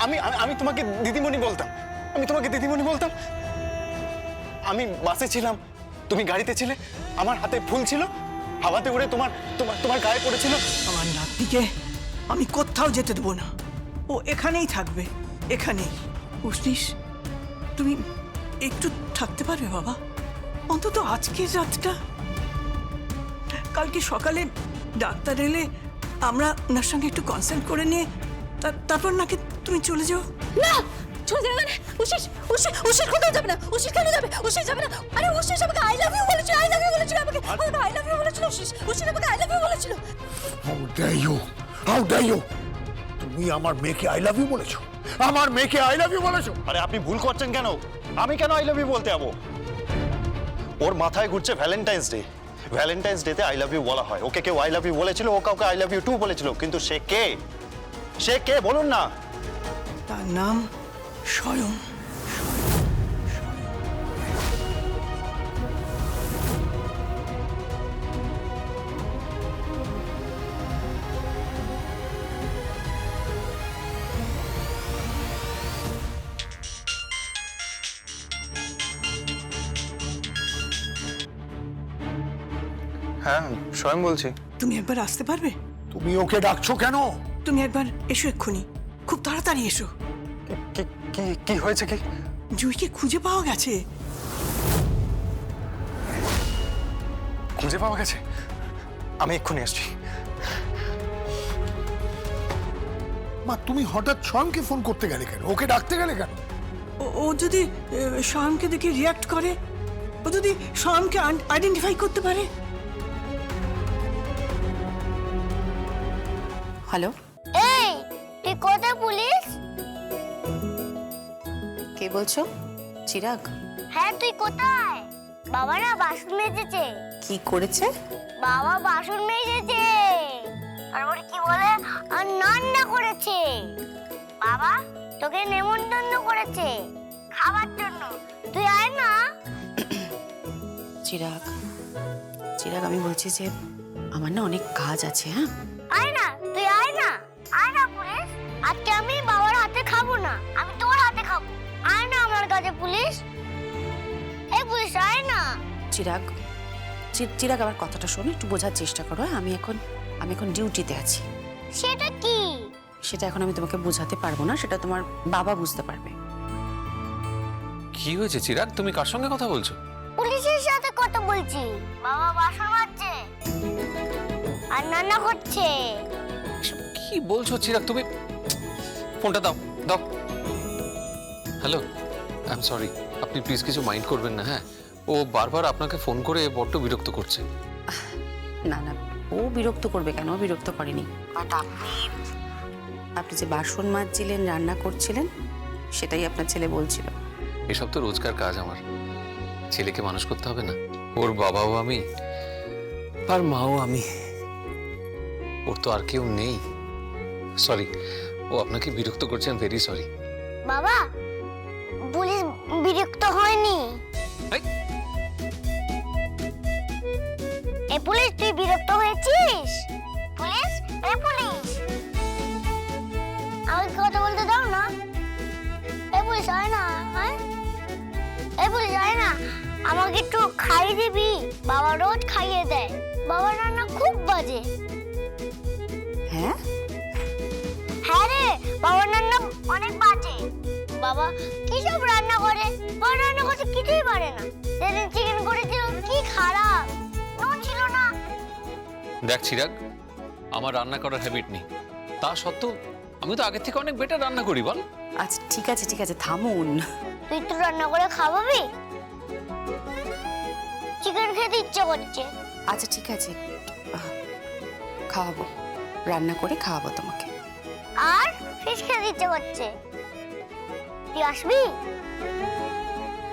আমি আমি তোমাকে দিদিমণি বলতাম, আমি তোমাকে দিদিমণি বলতাম। আমি বাসে ছিলাম, তুমি গাড়িতে ছিলে, আমার হাতে ফুল ছিল, হাওয়াতে উড়ে তোমার তোমার তোমার গায়ে পড়েছিল। আমার নাতনিকে আমি কোথাও যেতে দেবো না, ও এখানেই থাকবে, এখানেই। বুঝলিস, তুমি একটু থাকতে পারবে বাবা, অন্তত আজকের রাতটা? কালকে সকালে ডাক্তার এলে আমরা ওনার সঙ্গে একটু কনসাল্ট করে নিয়ে তারপর নাকি তুমি চলে যাও। না, চলে যাবে না। উশিস উশিস উশিস কোথাও যাবে না। উশিস কেন যাবে? উশিস যাবে না। আরে উশিস আমাকে আই লাভ ইউ বলেছিল, আই লাভ ইউ বলেছিল আমাকে আই লাভ ইউ বলেছিল। উশিস উশিস আমাকে আই লাভ ইউ বলেছিল। How dare you, how dare you! তুমি আমার মেয়েকে আই লাভ ইউ বলেছো? আমার মেয়েকে আই লাভ ইউ বলেছো? আরে আপনি ভুল করছেন কেন? আমি কেন আই লাভ ইউ বলতে যাবো? ওর মাথায় ঘুরছে ভ্যালেন্টাইন্স ডে। ভ্যালেন্টাইন্স ডেতে আই লাভ ইউ বলা হয়। ওকে কেউ আই লাভ ইউ বলেছিল, ও কাউকে আই লাভ ইউ টু বলেছিল, কিন্তু সে কে? সে কে বলুন না? তার নাম স্বয়ং। হ্যাঁ, স্বয়ং বলছি। তুমি একবার আসতে পারবে? তুমি ওকে ডাকছো কেন? তুমি একবার এসো এক্ষুনি, খুব তাড়াতাড়ি এসো। কি কি কি হয়েছে? কি জুইকে খুঁজে পাওয়া গেছে। খুঁজে পাওয়া গেছে? আমি এক্ষুনি আসছি। মা, তুমি হঠাৎ স্বয়ংকে ফোন করতে গেলে কেন? ওকে ডাকতে গেলে কেন? ও যদি স্বয়ংকে দেখে রিয়াক্ট করে, ও যদি স্বয়ংকে আইডেন্টিফাই করতে পারে। হ্যালো, এই তুই কোথায় পুলিশ? কে বলছো? চিরাগ? হ্যাঁ, তুই কোথায়? বাবা না বাসন মেজেছে। কি করেছে? বাবা বাসন মেজেছে আর ওর কি বলে আর রান্না করেছে। বাবা তোকে নেমন্তন্ন করেছে খাবার জন্য, তুই আয় না। চিরাগ, চিরাগ আমি বলছি যে আমার না অনেক কাজ আছে। হ্যাঁ, আয় না, তুই আয় না, আয় না পুলিশ। আজকে আমি বাবার হাতে খাবো না, আমি তোর হাতে খাবো। আয় না আমার কাছে পুলিশ। এই পুলিশ আয় না। চিরাগ, চিরাগ আমার কথাটা শোনো, একটু বোঝার চেষ্টা করো। হ্যাঁ? আমি এখন ডিউটিতে আছি। সেটা কি? সেটা এখন আমি তোমাকে বোঝাতে পারবো না, সেটা তোমার বাবা বুঝতে পারবে। কি হয়েছে চিরাগ? তুমি কার সঙ্গে কথা বলছো? পুলিশের সাথে কথা বলছি। বাবা বাসন মাজছে আর রান্না করছে। কি বলছো চিরাগ তুমি? ফোনটা দাও, দাও। হ্যালো, আই এম সরি, আপনি প্লিজ কিছু মাইন্ড করবেন না। হ্যাঁ, ও বারবার আপনাকে ফোন করে বড্ড বিরক্ত করছে। না না, ও বিরক্ত করবে কেন? ও বিরক্ত করেনি। বাট আপনি যে বাসন মাজছিলেন, রান্না করছিলেন, সেটাই আপনার ছেলে বলছিল। এসব তো রোজকার কাজ আমার। ছেলেকে মানুষ করতে হবে না? ওর বাবাও আমি আর মাও আমি, ওর তো আর কেউ নেই। সরি, ও আপনাকে বিরক্ত করছে, আই এম ভেরি সরি। বাবা পুলিশ বিরক্ত হয়নি। এই, এ পুলিশ তুই বিরক্ত হয়েছিস? পুলিশ, এ পুলিশ আমাকে কথা বলতে দাও না। এ পুলিশ আয় না, আয়। এ পুলিশ আয় না, আমাকে একটু খাইয়ে দিবি? বাবা রোজ খাইয়ে দেয়, বাবার রান্না খুব বাজে। হ্যাঁ, হ্যাঁ রে, বাবার রান্না অনেক বাজে। বাবা কি সব রান্না করে, বাবা রান্না করতে কিছুই পারে না। সেদিন চিকেন করেছিল, কি খারাপ, নুন ছিল না। দেখ চিরাগ, আমার রান্না করার হ্যাবিট নেই, তা সত্ত্বেও আমি তো আগের থেকে অনেক বেটার রান্না করি, বল। আচ্ছা ঠিক আছে, ঠিক আছে, থামুন। তুই তো রান্না করে খাওয়াবি? চিকেন খেতে ইচ্ছে করছে। আচ্ছা ঠিক আছে, খাওয়াবো, রান্না করে খাওয়াবো তোমাকে। আর ফিশ খেতে ইচ্ছে করছে, তুই আসবি?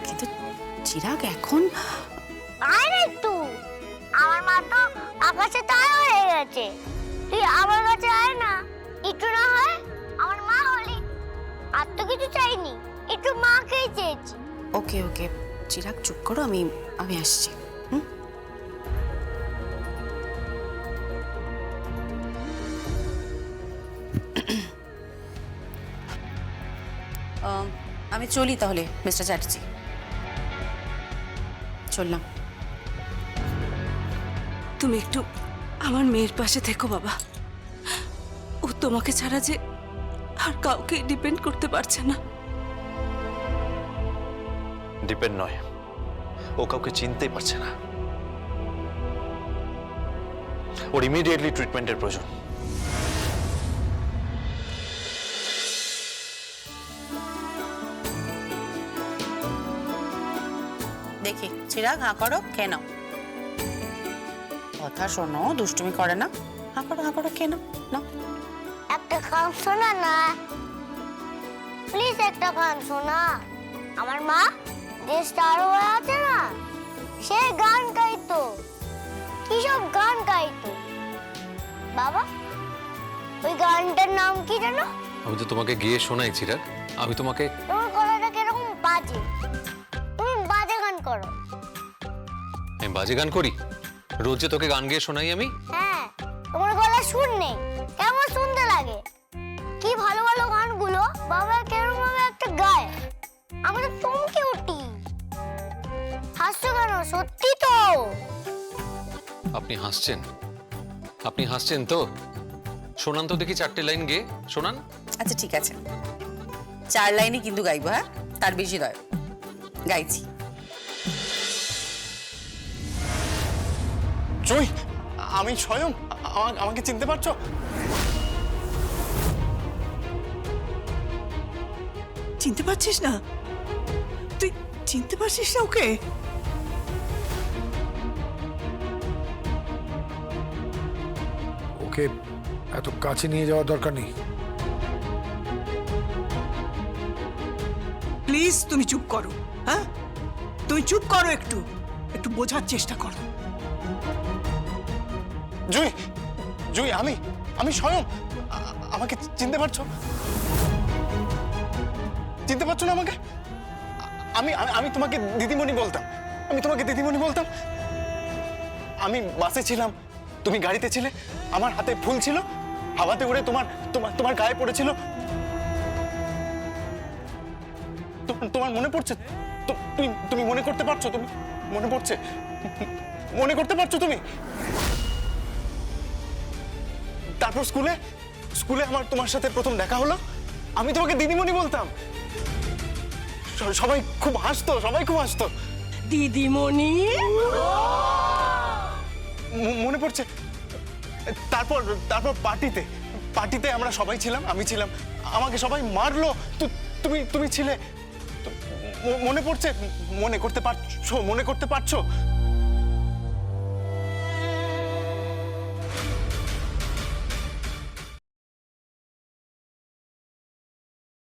কিন্তু চিরাগ এখন আয় না একটু, আমার মা তো আকাশে তারা হয়ে গেছে। তুই আমার কাছে আয় না একটু, না হয় আমার মা হলি। আর তো কিছু চাইনি, একটু মাকেই চেয়েছি। ওকে ওকে, চিরাগ চুপ করো, আমি আসছি। আমি চলি তাহলে মিস্টার চ্যাটার্জি, চললাম। তুমি একটু আমার মেয়ের পাশে থেকো বাবা। ও তোমাকে ছাড়া যে আর কাউকে ডিপেন্ড করতে পারছে না। ডিপেন্ড নয়, ও কাউকে চিনতেই পারছে না। ওর ইমিডিয়েটলি ট্রিটমেন্টের প্রয়োজন। দেখি চিরাগ, হাঁ করো, খেয়ে নাও। কথা শোনো, দুষ্টুমি করে না। হাঁ করো, খেয়ে নাও, নাও। একটা গান শোনা না, প্লিজ একটা গান শোনা। আমার মা যে স্টার হয়ে আছে না, সে গান গাইতো, কি সব গান গাইতো। বাবা, ওই গানটার নাম কি জানো? আমি তো তোমাকে গিয়ে শোনাই চিরাগ, আমি তোমাকে। তোমার গলাটা কিরকম বাজে, তুমি বাজে গান করো। আমি বাজে গান করি? রোজ যে তোকে গান গেয়ে শোনাই আমি? হ্যাঁ, তোমার গলা সুর নেই, কেমন শুনতে লাগে। কি ভালো ভালো গানগুলো বাবা কেরকম ভাবে একটা গায়, আমরা তো চমকে উঠি। হাসছো কেন? সত্যি তো। আপনি হাসছেন? আপনি হাসছেন তো? শোনান তো দেখি 4টে লাইন গেয়ে শোনান। আচ্ছা ঠিক আছে, 4 লাইনই কিন্তু গাইবো, হ্যাঁ? তার বেশি নয়। গাইছি। জয়, আমি স্বয়ং। আমাকে চিনতে পারছো? চিনতে পারছিস না? তুই চিনতে পারছিস না ওকে? ওকে এত কাছে নিয়ে যাওয়ার দরকার নেই। প্লিজ তুমি চুপ করো। হ্যাঁ, তুমি চুপ করো, একটু একটু বোঝার চেষ্টা করো। জয়, জয়, আমি স্বয়ং। আমাকে চিনতে পারছো? চিনতে পারছো না আমাকে? আমি তোমাকে দিদিমণি বলতাম, আমি বাসে ছিলাম, তুমি গাড়িতে ছিলে, আমার হাতে ফুল ছিল, হাওয়াতে উড়ে তোমার গায়ে পড়েছিল। তোমার মনে পড়ছে? তুমি মনে করতে পারছো? তুমি মনে পড়ছে? মনে করতে পারছো তুমি? তারপর স্কুলে আমার তোমার সাথে প্রথম দেখা হলো, আমি তোমাকে দিদিমণি বলতাম। সবাই খুব হাসতো। দিদিমণি? মনে পড়ছে? তারপর পার্টিতে আমরা সবাই ছিলাম, আমি ছিলাম, আমাকে সবাই মারলো, তুমি ছিলে। মনে পড়ছে? মনে করতে পারছো?